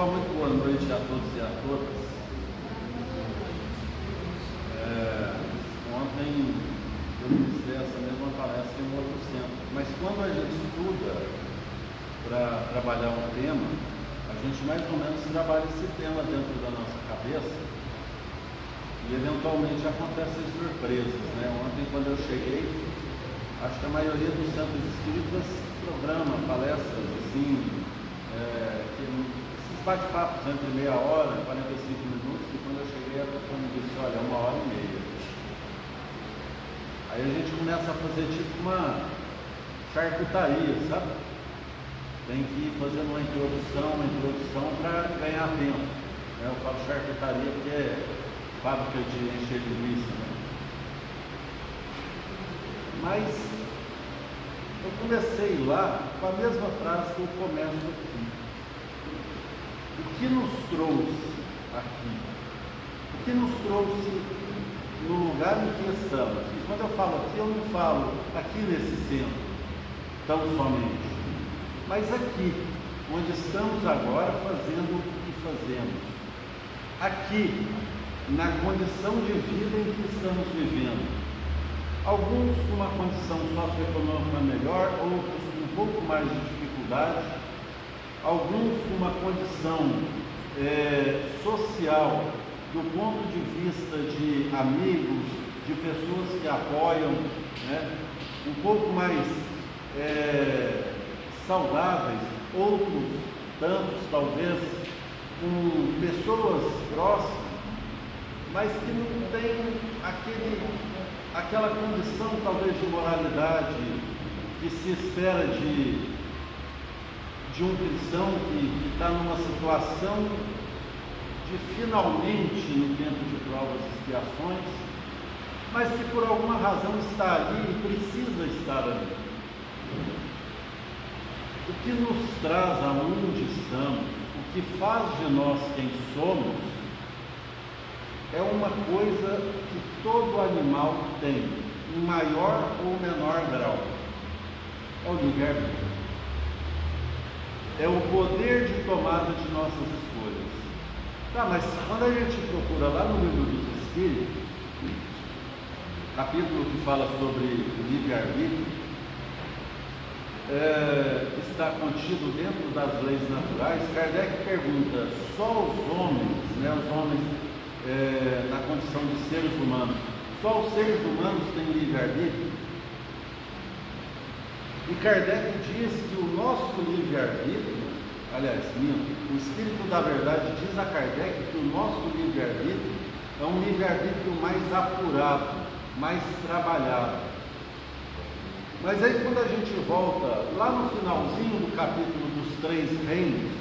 Pessoal, muito boa noite a todos e a todas. Ontem eu ministrei essa mesma palestra em um outro centro, mas quando a gente estuda para trabalhar um tema, a gente mais ou menos trabalha esse tema dentro da nossa cabeça e eventualmente acontecem surpresas, né? Ontem, quando eu cheguei, acho que a maioria dos centros espíritas programa palestras assim, esses bate-papos entre meia hora, 45 minutos, e quando eu cheguei a pessoa me disse, olha, 1h30. Aí a gente começa a fazer tipo uma charcutaria, sabe? Tem que ir fazendo uma introdução para ganhar tempo. Eu falo charcutaria porque é fábrica de encher linguiça, né? Mas eu comecei lá com a mesma frase que eu começo aqui. O que nos trouxe aqui? O que nos trouxe no lugar em que estamos? E quando eu falo aqui, eu não falo aqui nesse centro, tão somente, mas aqui, onde estamos agora fazendo o que fazemos. Aqui, na condição de vida em que estamos vivendo. Alguns com uma condição socioeconômica melhor, outros com um pouco mais de dificuldade, alguns com uma condição social, do ponto de vista de amigos, de pessoas que apoiam, né, um pouco mais saudáveis, outros tantos talvez com pessoas próximas, mas que não têm aquela condição talvez de moralidade que se espera de um cristão que está numa situação de finalmente no tempo de provas e expiações, mas que por alguma razão está ali e precisa estar ali. O que nos traz aonde estamos, o que faz de nós quem somos, é uma coisa que todo animal tem, em maior ou menor grau. É o livre-arbítrio. É o poder de tomada de nossas escolhas. Tá, mas quando a gente procura lá no Livro dos Espíritos, capítulo que fala sobre o livre-arbítrio, está contido dentro das leis naturais. Kardec pergunta, só os homens, né, os homens na condição de seres humanos, só os seres humanos têm livre-arbítrio? E Kardec diz que o nosso livre-arbítrio, aliás, o Espírito da Verdade diz a Kardec que o nosso livre-arbítrio é um livre-arbítrio mais apurado, mais trabalhado. Mas aí quando a gente volta lá no finalzinho do capítulo dos 3 reinos,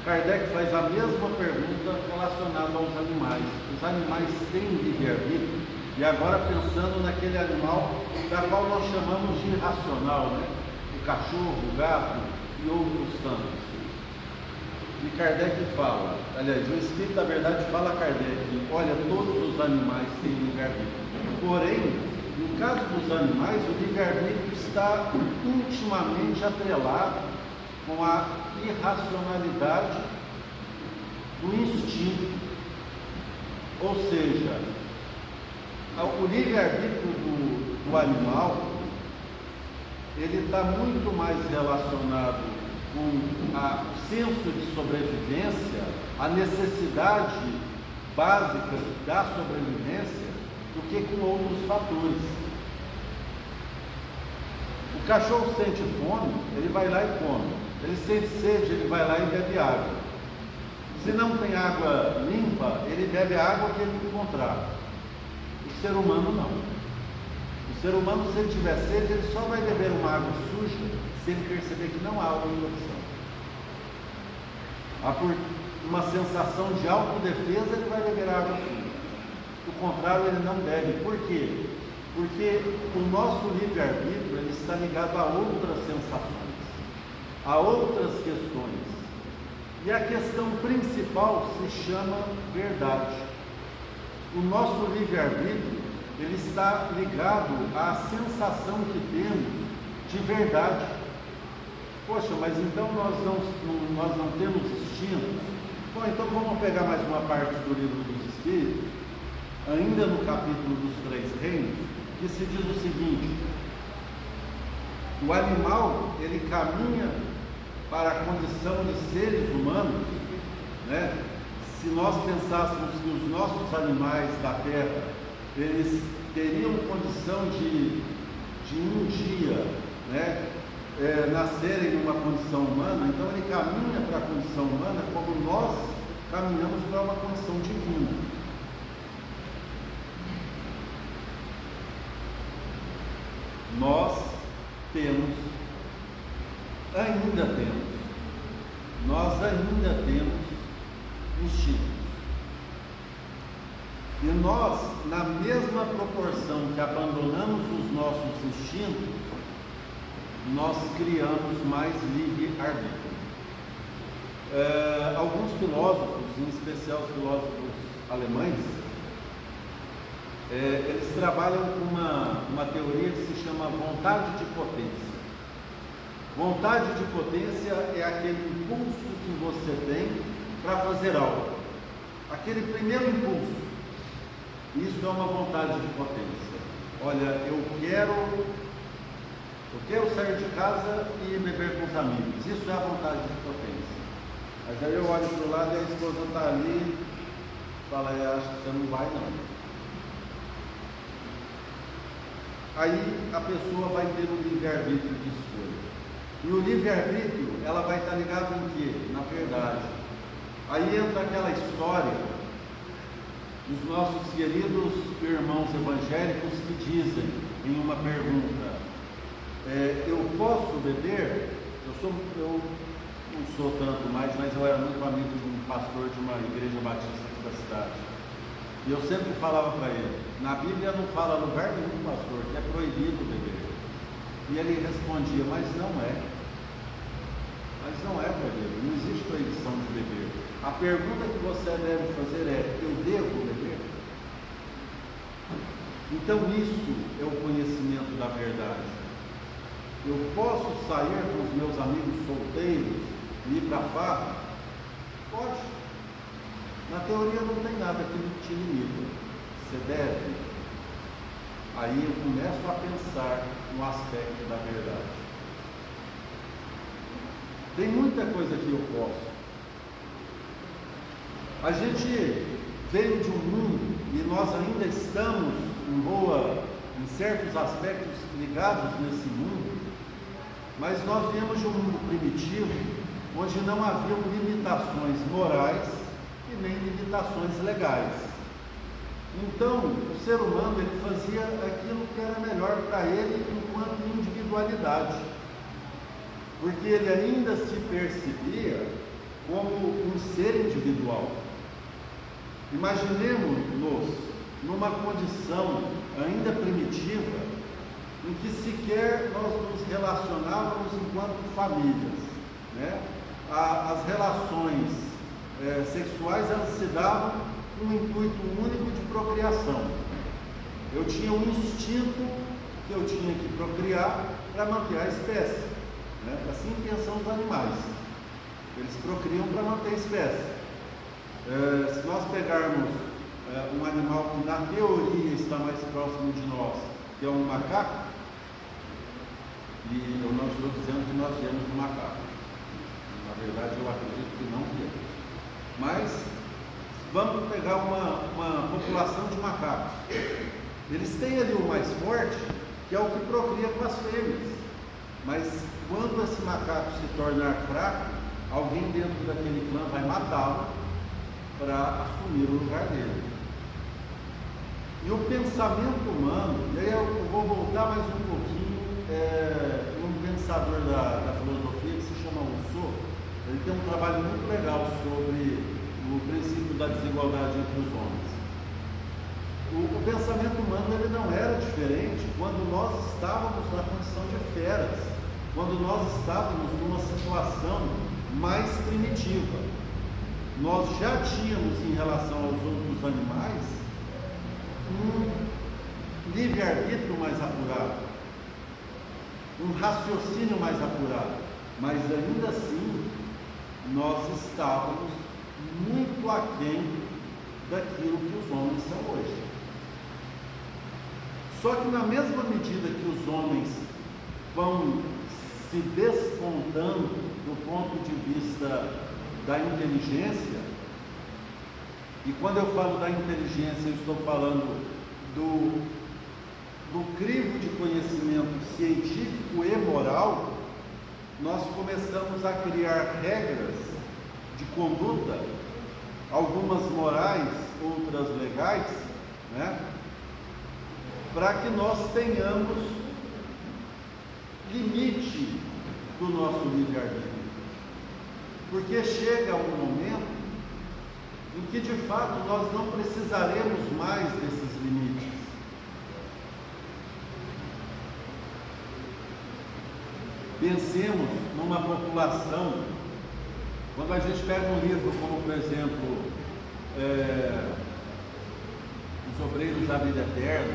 Kardec faz a mesma pergunta relacionada aos animais. Os animais têm livre-arbítrio? E agora pensando naquele animal da qual nós chamamos de irracional, né? O cachorro, o gato e outros tantos. E Kardec fala, aliás, o Espírito da Verdade fala a Kardec, olha, todos os animais têm livre-arbítrio. Porém, no caso dos animais, o livre-arbítrio está intimamente atrelado com a irracionalidade do instinto. Ou seja, o livre-arbítrio do animal, ele está muito mais relacionado com o senso de sobrevivência, a necessidade básica da sobrevivência, do que com outros fatores. O cachorro sente fome, ele vai lá e come. Ele sente sede, ele vai lá e bebe água. Se não tem água limpa, ele bebe a água que ele encontrar. O ser humano não. O ser humano, se ele tiver sede, ele só vai beber uma água suja se ele perceber que não há outra opção. Por uma sensação de autodefesa, ele vai beber água suja. Do contrário, ele não bebe. Por quê? Porque o nosso livre-arbítrio ele está ligado a outras sensações, a outras questões. E a questão principal se chama verdade. O nosso livre-arbítrio ele está ligado à sensação que temos de verdade. Poxa, mas então nós não temos instintos? Bom, então vamos pegar mais uma parte do livro dos Espíritos, ainda no capítulo dos 3 reinos, que se diz o seguinte: o animal, ele caminha para a condição de seres humanos, né? Se nós pensássemos que os nossos animais da terra, eles teriam condição de um dia, né, nascerem numa condição humana, então ele caminha para a condição humana como nós caminhamos para uma condição divina. Nós ainda temos instintos. E nós, na mesma proporção que abandonamos os nossos instintos, nós criamos mais livre-arbítrio. Alguns filósofos, em especial os filósofos alemães, eles trabalham com uma teoria que se chama vontade de potência. Vontade de potência é aquele impulso que você tem para fazer algo. Aquele primeiro impulso. Isso é uma vontade de potência. Olha, eu quero sair de casa e beber com os amigos. Isso é a vontade de potência. Mas aí eu olho para o lado e a esposa está ali e fala: acho que você não vai não. Aí a pessoa vai ter um livre-arbítrio de escolha. E o livre-arbítrio, ela vai estar ligada em quê? Na verdade. Aí entra aquela história dos nossos queridos irmãos evangélicos que dizem em uma pergunta: eu posso beber? Eu não sou tanto mais, mas eu era muito amigo de um pastor de uma igreja batista aqui da cidade. E eu sempre falava para ele: na Bíblia não fala lugar nenhum, pastor, que é proibido beber. E ele respondia: mas não é. Mas não é proibido, não existe proibição de beber. A pergunta que você deve fazer é: eu devo beber? Então isso é o conhecimento da verdade. Eu posso sair com os meus amigos solteiros e ir para a farra? Pode. Na teoria não tem nada que te limita. Você deve. Aí eu começo a pensar no aspecto da verdade. Tem muita coisa que eu posso. A gente veio de um mundo e nós ainda estamos em certos aspectos ligados nesse mundo, mas nós viemos de um mundo primitivo, onde não haviam limitações morais e nem limitações legais. Então, o ser humano, ele fazia aquilo que era melhor para ele enquanto individualidade, porque ele ainda se percebia como um ser individual. Imaginemos-nos numa condição ainda primitiva, em que sequer nós nos relacionávamos enquanto famílias, né? As relações sexuais, elas se davam com um intuito único de procriação. Eu tinha um instinto que eu tinha que procriar para manter a espécie, né? Assim pensam os animais, eles procriam para manter a espécie. Se nós pegarmos um animal que na teoria está mais próximo de nós, que é um macaco, e eu não estou dizendo que nós viemos um macaco, na verdade eu acredito que não viemos, mas vamos pegar uma população de macacos. Eles têm ali o mais forte, que é o que procria com as fêmeas, mas quando esse macaco se tornar fraco, alguém dentro daquele clã vai matá-lo para assumir o lugar dele. E o pensamento humano, e aí eu vou voltar mais um pouquinho, um pensador da filosofia que se chama Rousseau, ele tem um trabalho muito legal sobre o princípio da desigualdade entre os homens. O pensamento humano, ele não era diferente quando nós estávamos na condição de feras, quando nós estávamos numa situação mais primitiva. Nós já tínhamos, em relação aos outros animais, um livre-arbítrio mais apurado, um raciocínio mais apurado, mas ainda assim nós estávamos muito aquém daquilo que os homens são hoje. Só que na mesma medida que os homens vão se despontando do ponto de vista da inteligência, e quando eu falo da inteligência, eu estou falando do crivo de conhecimento científico e moral, nós começamos a criar regras de conduta, algumas morais, outras legais, né? Para que nós tenhamos limite do nosso livre-arbítrio. Porque chega um momento em que, de fato, nós não precisaremos mais desses limites. Pensemos numa população, quando a gente pega um livro como, por exemplo, Os Obreiros da Vida Eterna,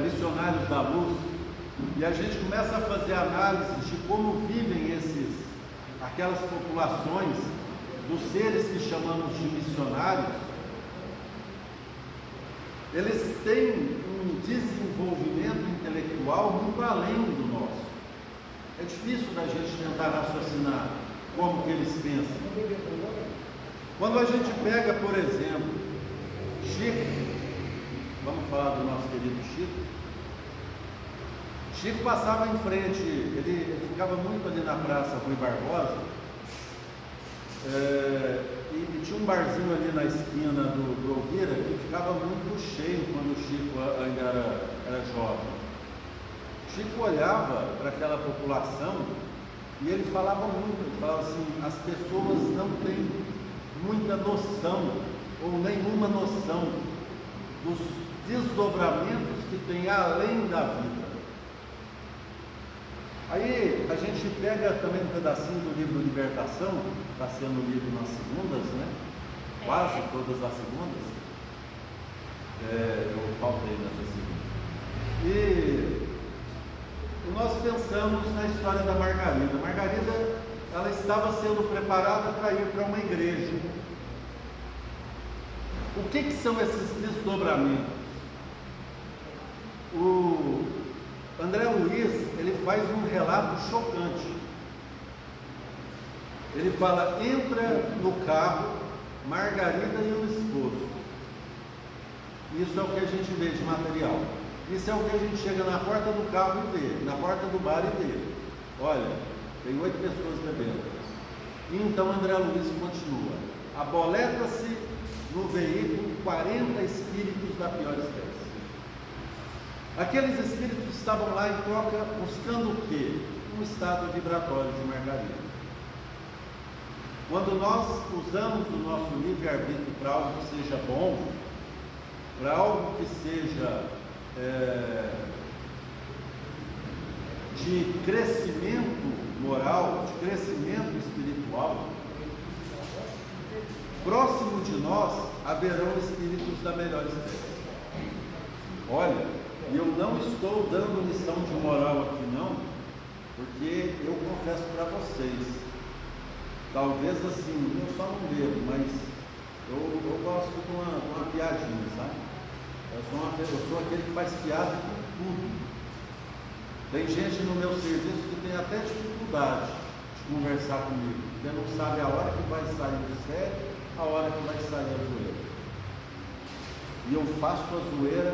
Missionários da Luz, e a gente começa a fazer análise de como vivem aquelas populações, dos seres que chamamos de missionários. Eles têm um desenvolvimento intelectual muito além do nosso. É difícil da gente tentar raciocinar como que eles pensam. Quando a gente pega, por exemplo, Chico, vamos falar do nosso querido Chico. Chico passava em frente, ele ficava muito ali na Praça Rui Barbosa, e tinha um barzinho ali na esquina do Elvira que ficava muito cheio quando o Chico ainda era jovem. Chico olhava para aquela população e ele falava muito, ele falava assim: as pessoas não têm muita noção ou nenhuma noção dos desdobramentos que tem além da vida. Aí a gente pega também um pedacinho do livro Libertação, está sendo lido nas segundas, né? Quase todas as segundas. Eu faltei nessa segunda. E nós pensamos na história da Margarida. Margarida, ela estava sendo preparada para ir para uma igreja. O que são esses desdobramentos? O André Luiz, ele faz um relato chocante. Ele fala: entra no carro Margarida e o esposo. Isso é o que a gente vê de material. Isso é o que a gente chega na porta do carro e vê, na porta do bar e vê. Olha, tem 8 pessoas bebendo. E então André Luiz continua: aboleta-se no veículo 40 espíritos da pior espécie. Aqueles espíritos estavam lá em troca, buscando o quê? Um estado vibratório de Margarida. Quando nós usamos o nosso livre-arbítrio para algo que seja bom, para algo que seja de crescimento moral, de crescimento espiritual, próximo de nós haverão espíritos da melhor espécie. Olha, eu não estou dando lição de moral aqui não, porque eu confesso para vocês, talvez assim, eu só não bebo, mas eu gosto de uma piadinha, sabe? Eu sou aquele que faz piada com tudo. Tem gente no meu serviço que tem até dificuldade de conversar comigo, porque não sabe a hora que vai sair o sério, a hora que vai sair a zoeira. E eu faço a zoeira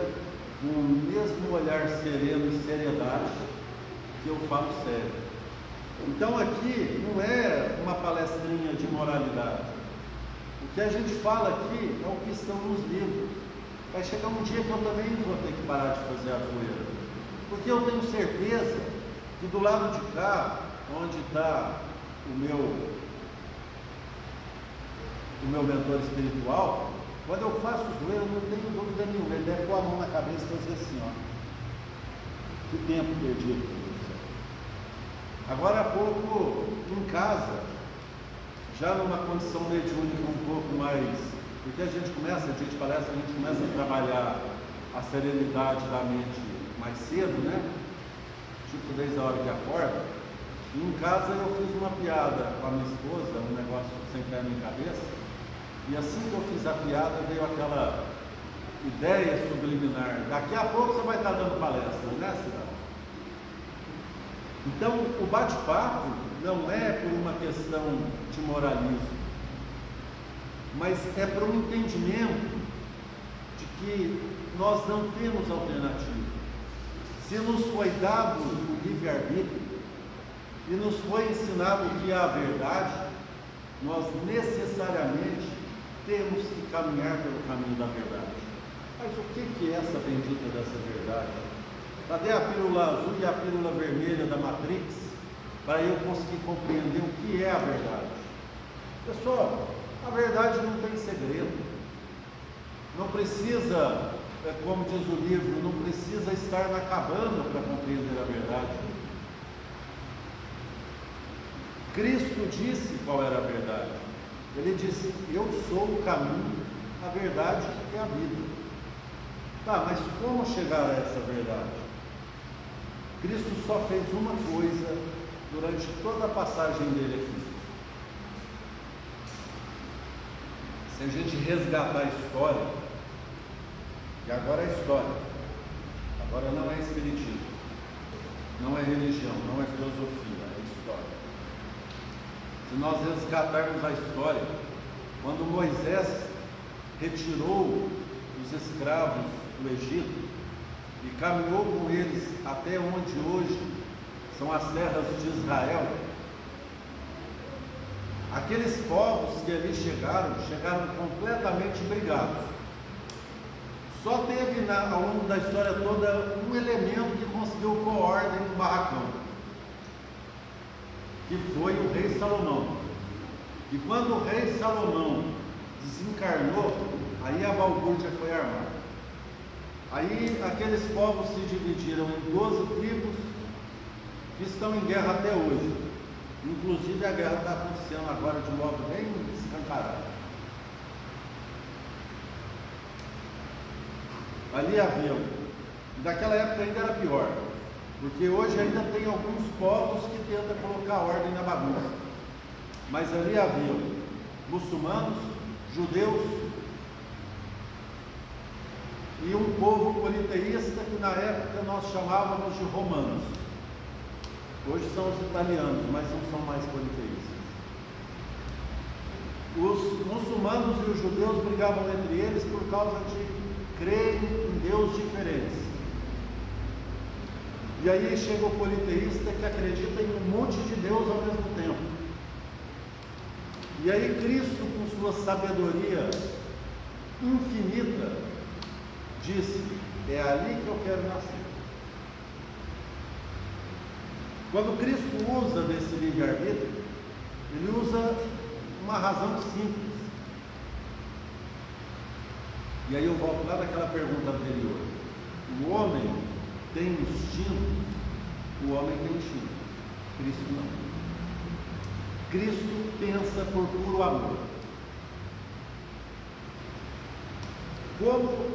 com o mesmo olhar sereno e seriedade que eu falo sério. Então aqui não é uma palestrinha de moralidade. O que a gente fala aqui é o que estão nos livros. Vai chegar um dia que eu também vou ter que parar de fazer a zoeira, porque eu tenho certeza que do lado de cá, onde está o meu mentor espiritual, quando eu faço zoeira, eu não tenho dúvida nenhuma, ele deve pôr a mão na cabeça e fazer assim, ó. Que tempo perdido, meu Deus do céu. Agora há pouco, em casa, já numa condição mediúnica um pouco mais, porque a gente começa a trabalhar a serenidade da mente mais cedo, né? Tipo, desde a hora que acorda. E em casa eu fiz uma piada com a minha esposa, um negócio sem pé nem cabeça. E assim que eu fiz a piada, veio aquela ideia subliminar. Daqui a pouco você vai estar dando palestra, né, Cidade? Então, o bate-papo não é por uma questão de moralismo, mas é por um entendimento de que nós não temos alternativa. Se nos foi dado o livre-arbítrio e nos foi ensinado o que é a verdade, nós necessariamente temos que caminhar pelo caminho da verdade. Mas o que é essa bendita dessa verdade? Cadê a pílula azul e a pílula vermelha da Matrix para eu conseguir compreender o que é a verdade? Pessoal, a verdade não tem segredo. Não precisa, como diz o livro, não precisa estar na cabana para compreender a verdade. Cristo disse qual era a verdade. Ele disse: eu sou o caminho, a verdade e a vida. Tá, mas como chegar a essa verdade? Cristo só fez uma coisa durante toda a passagem dele aqui. Se a gente resgatar a história, e agora é história, agora não é espiritismo, não é religião, não é filosofia, é história. Se nós resgatarmos a história, quando Moisés retirou os escravos do Egito e caminhou com eles até onde hoje são as terras de Israel, aqueles povos que ali chegaram completamente brigados. Só teve ao longo da história toda um elemento que conseguiu pôr ordem no barracão, que foi o rei Salomão. E quando o rei Salomão desencarnou, aí a balbúrdia foi armada. Aí aqueles povos se dividiram em 12 tribos que estão em guerra até hoje. Inclusive a guerra está acontecendo agora de modo bem escancarado. Ali havia, naquela época ainda era pior, porque hoje ainda tem alguns povos que tentam colocar ordem na bagunça. Mas ali havia muçulmanos, judeus e um povo politeísta que na época nós chamávamos de romanos. Hoje são os italianos, mas não são mais politeístas. Os muçulmanos e os judeus brigavam entre eles por causa de crerem em Deus diferentes. E aí chega o politeísta que acredita em um monte de Deus ao mesmo tempo. E aí Cristo, com sua sabedoria infinita, disse: é ali que eu quero nascer. Quando Cristo usa desse livre-arbítrio, ele usa uma razão simples. E aí eu volto lá naquela pergunta anterior. O homem tem instinto, o homem tem instinto. Cristo não. Cristo pensa por puro amor. Como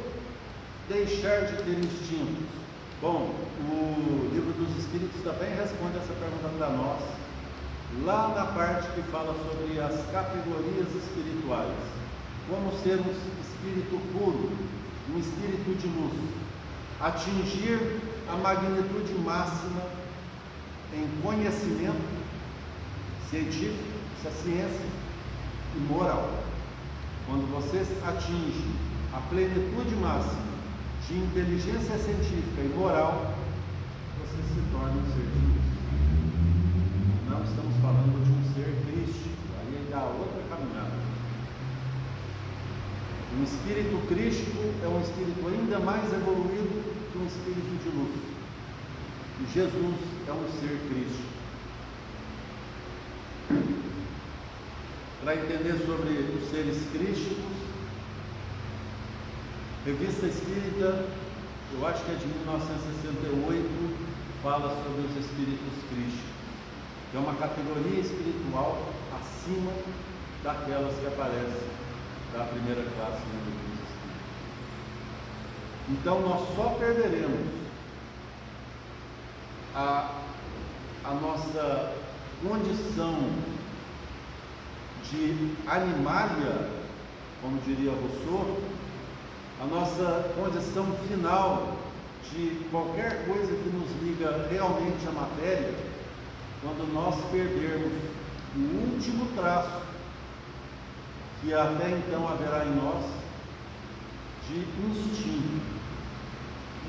deixar de ter instintos? Bom, o livro dos Espíritos também responde essa pergunta para nós, lá na parte que fala sobre as categorias espirituais. Como ser um espírito puro, um espírito de luz, atingir a magnitude máxima em conhecimento científico, isso é ciência, e moral. Quando você atinge a plenitude máxima de inteligência científica e moral, você se torna um ser de luz. Não estamos falando de um ser crístico, aí dá outra caminhada. Um espírito crístico é um espírito ainda mais evoluído que um espírito de luz. E Jesus é um ser crístico. Para entender sobre os seres crísticos, Revista Espírita, eu acho que é de 1968, fala sobre os espíritos crísticos, que é uma categoria espiritual acima daquelas que aparecem da primeira classe no livro dos Espíritos. Então nós só perderemos a nossa condição de animália como diria Rousseau, a nossa condição final de qualquer coisa que nos liga realmente à matéria, quando nós perdermos o último traço que até então haverá em nós de instinto.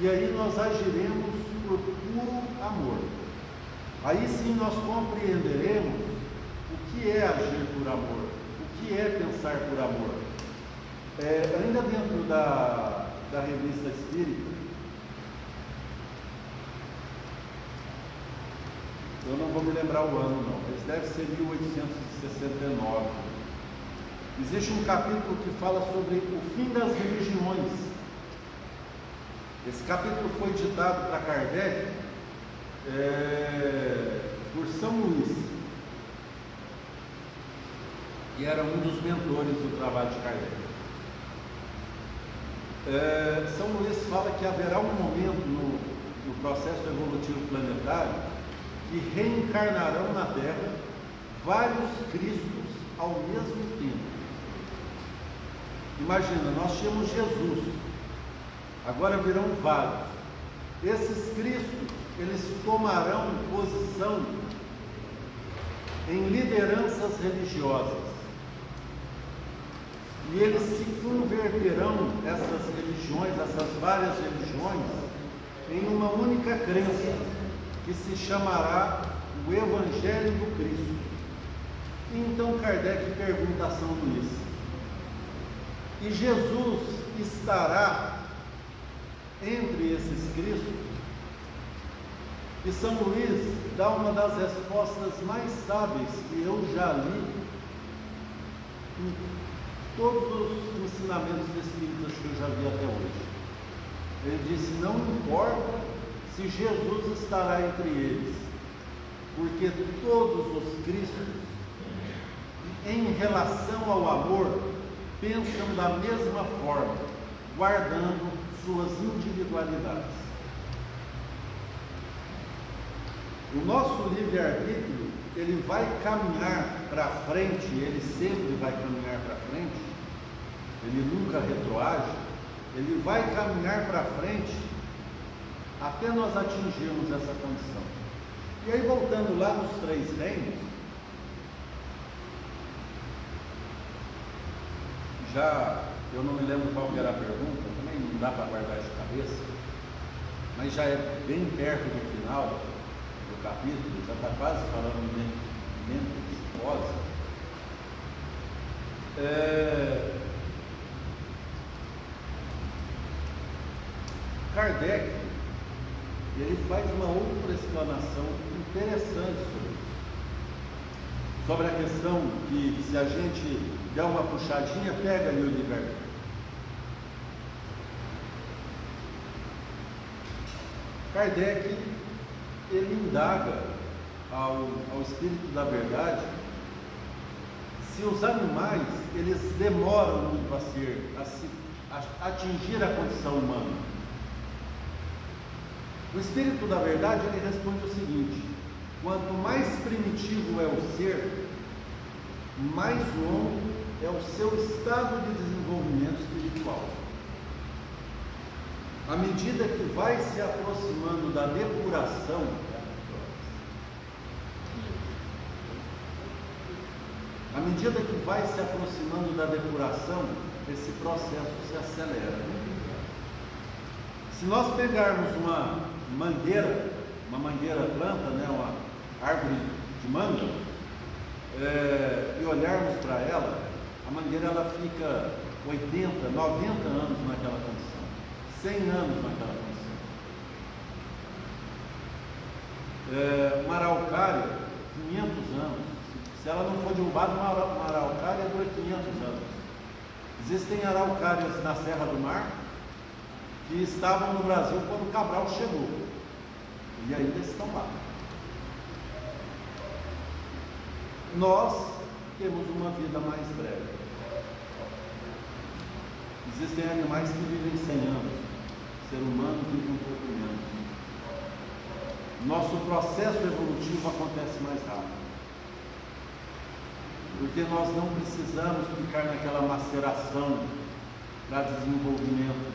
E aí nós agiremos por puro amor. Aí sim nós compreenderemos o que é agir por amor, o que é pensar por amor. Ainda dentro da revista Espírita, eu não vou me lembrar o ano não, mas deve ser 1869. Existe um capítulo que fala sobre o fim das religiões. Esse capítulo foi ditado para Kardec por São Luís, que era um dos mentores do trabalho de Kardec. São Luís fala que haverá um momento no processo evolutivo planetário que reencarnarão na Terra vários Cristos ao mesmo tempo. Imagina, nós tínhamos Jesus, agora virão vários. Esses Cristos, eles tomarão posição em lideranças religiosas. E eles se converterão, essas religiões, essas várias religiões, em uma única crença, que se chamará o Evangelho do Cristo. Então Kardec pergunta a São Luís: e Jesus estará entre esses Cristos? E São Luís dá uma das respostas mais sábias que eu já li em todos os ensinamentos espíritas que eu já vi até hoje. Ele disse: não importa se Jesus estará entre eles, porque todos os Cristos, em relação ao amor, pensam da mesma forma, guardando suas individualidades. O nosso livre-arbítrio, ele vai caminhar para frente, ele sempre vai caminhar para frente, ele nunca retroage, ele vai caminhar para frente até nós atingirmos essa condição. E aí, voltando lá nos três reinos, já eu não me lembro qual que era a pergunta, também não dá para guardar de cabeça, mas já é bem perto do final do capítulo, já está quase falando de psicose. Kardec, ele faz uma outra explanação interessante sobre a questão que, se a gente der uma puxadinha, pega ali o livre-arbítrio. Kardec, ele indaga ao Espírito da Verdade se os animais, eles demoram muito a atingir a condição humana. O Espírito da Verdade, ele responde o seguinte: quanto mais primitivo é o ser, mais longo é o seu estado de desenvolvimento espiritual. À medida que vai se aproximando da depuração, esse processo se acelera. Se nós pegarmos uma mangueira planta, né, uma árvore de manga, e olharmos para ela, a mangueira ela fica 80, 90 anos naquela condição, 100 anos naquela condição. Uma araucária, 500 anos. Se ela não for derrubada, uma araucária dura 500 anos. Existem araucárias na Serra do Mar que estavam no Brasil quando Cabral chegou, e ainda estão lá. Nós temos uma vida mais breve. Existem animais que vivem 100 anos, o ser humano vive um pouco menos. Nosso processo evolutivo acontece mais rápido. porque nós não precisamos ficar naquela maceração para desenvolvimento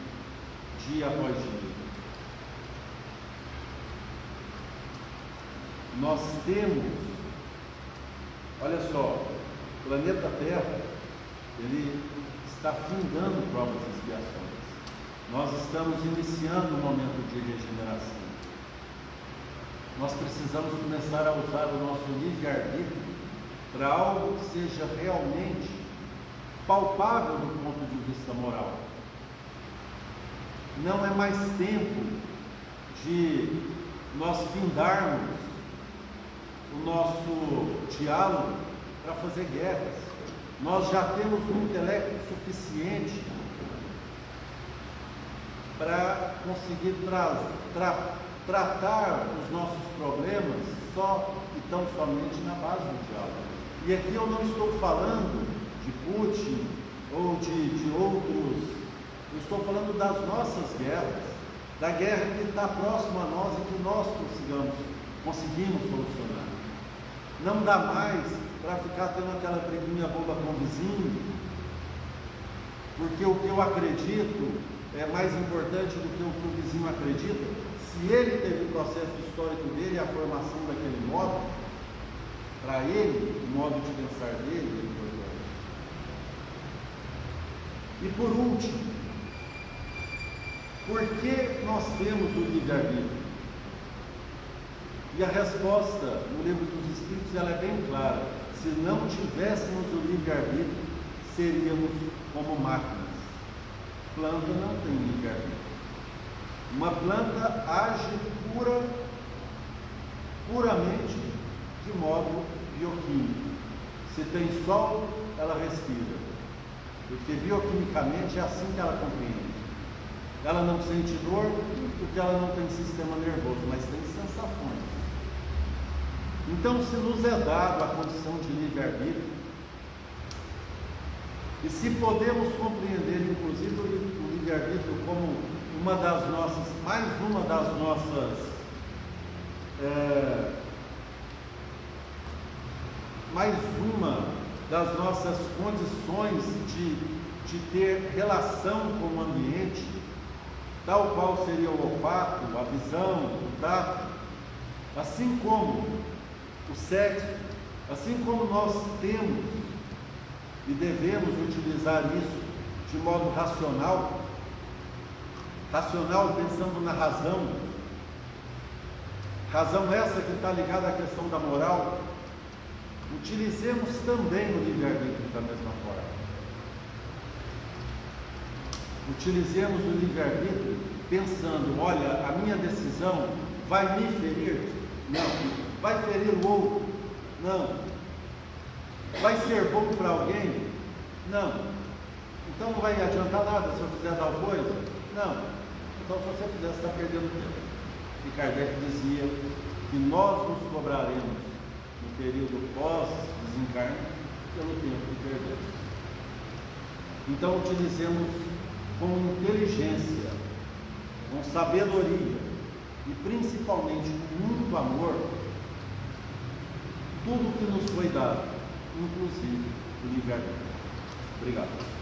dia após dia. Nós temos, olha só, o planeta Terra, ele está findando provas e expiações. Nós estamos iniciando um momento de regeneração. Nós precisamos começar a usar o nosso livre-arbítrio para algo que seja realmente palpável do ponto de vista moral. Não é mais tempo de nós findarmos o nosso diálogo para fazer guerras. Nós já temos um intelecto suficiente para conseguir tratar os nossos problemas só e tão somente na base do diálogo. E aqui eu não estou falando de Putin ou de outros, eu estou falando das nossas guerras, da guerra que está próxima a nós e que nós conseguimos solucionar. Não dá mais para ficar tendo aquela briguinha boba com o vizinho, porque o que eu acredito é mais importante do que o que o vizinho acredita. Se ele teve o processo histórico dele e a formação daquele modo, para ele, o modo de pensar dele é importante. E por último, por que nós temos o livre-arbítrio? E a resposta no Livro dos Espíritos ela é bem clara. Se não tivéssemos o livre-arbítrio, seríamos como máquinas. Planta não tem livre-arbítrio. Uma planta age puramente de modo bioquímico. Se tem sol, ela respira. Porque bioquimicamente é assim que ela compreende. Ela não sente dor porque ela não tem sistema nervoso, mas tem sensações. Então, se nos é dado a condição de livre-arbítrio, e se podemos compreender, inclusive, o livre-arbítrio como mais uma das nossas condições de ter relação com o ambiente, tal qual seria o olfato, a visão, o tato, assim como o sexo, assim como nós temos e devemos utilizar isso de modo racional pensando na razão essa que está ligada à questão da moral, utilizemos também o livre-arbítrio da mesma forma. Utilizemos o livre-arbítrio pensando, olha, a minha decisão vai me ferir? Não. Vai ferir o outro? Não. Vai ser bom para alguém? Não. Então não vai adiantar nada se eu fizer tal coisa? Não. Então se você fizer, você está perdendo tempo. E Kardec dizia que nós nos cobraremos no período pós-desencarne pelo tempo que perdemos. Então utilizemos com inteligência, com sabedoria e principalmente com muito amor tudo que nos foi dado, inclusive o livre-arbítrio. Obrigado.